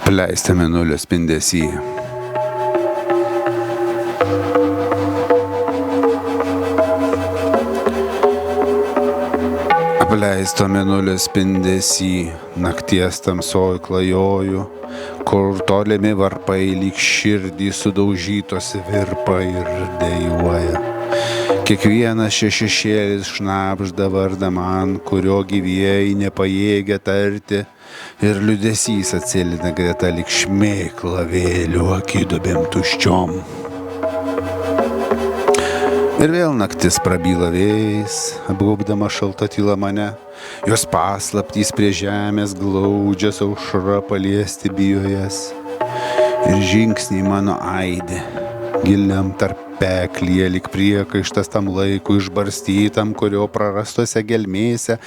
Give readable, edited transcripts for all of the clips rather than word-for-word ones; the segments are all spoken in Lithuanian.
Apleista mėnulio spindesy. Apleisto mėnulio spindesy, nakties tamsoj klajoju, kur tolimi varpai lyg širdį sudaužytos virpa ir dejuoja. Kiekvienas šešėlis šnabžda vardą man, kurio gyvieji nepajėgia tarti, ir liūdesys atsėlina greta lyg šmėkla vėlių akidubėm tuščiom. Ir vėl naktis prabyla vėjais, apgaubdama šalta tyla mane, jos paslaptys prie žemės glaudžias aušra paliesti bijojas. Ir žingsniai mano aidi, giliam tarpeklyje lyg priekaištas tam laikui išbarstytam, kurio prarastose gelmėse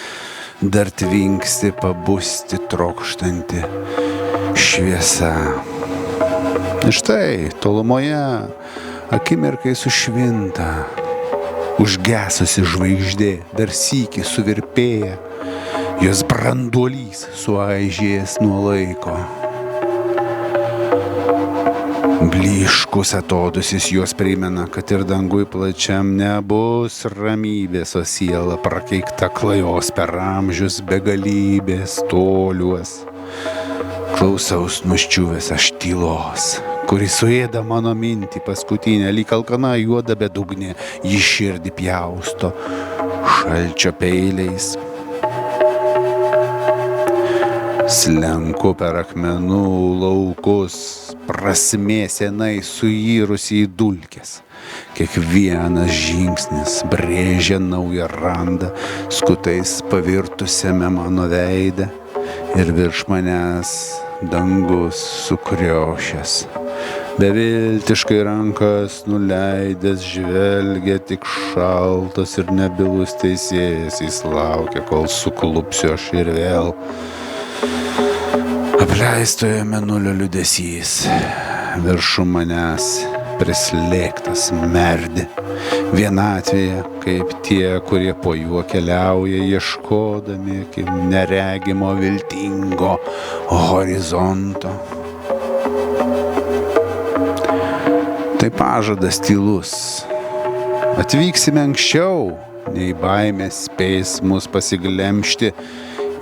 dar tvinksti pabusti trokštanti šviesa. Ir štai tolumoje akimirkai sušvinta, užgesusi žvaigždė dar sykį suvirpėja, jos branduolys suaižėjęs nuo laiko. Blyškus atodusis jos primena, kad ir dangui plačiam nebus ramybės, o siela prakeikta klajos per amžius begalybės toliuos. Klausaus nuščiuvęs aš tylos, kuri suėda mano mintį paskutinę, lyg alkana juoda bedugnė, ji širdį pjausto šalčio peiliais. Slenku per akmenų laukus, prasmė senai suirusi į dulkes. Kiekvienas žingsnis brėžia naują randą, skutais pavirtusiame mano veide, ir virš manęs dangus sukriošęs. Beviltiškai rankas nuleidęs žvelgia tik šaltas ir nebylus teisėjas, jis laukia, kol suklupsiu aš ir vėl. Apleistojo mėnulio liūdesys, viršum manęs prislėgtas merdi, vienatvėje, kaip tie, kurie po juo keliauja, ieškodami neregimo viltingo horizonto. Tai pažadas tylus, atvyksime anksčiau, nei baimė spės mus pasiglemžti,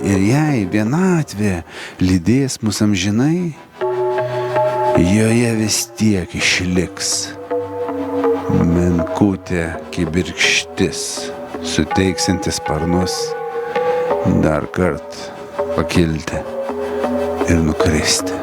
ir jei vienatvė lydės mus amžinai, joje vis tiek išliks menkutė kibirkštis, suteiksintis sparnus dar kart pakilti ir nukristi.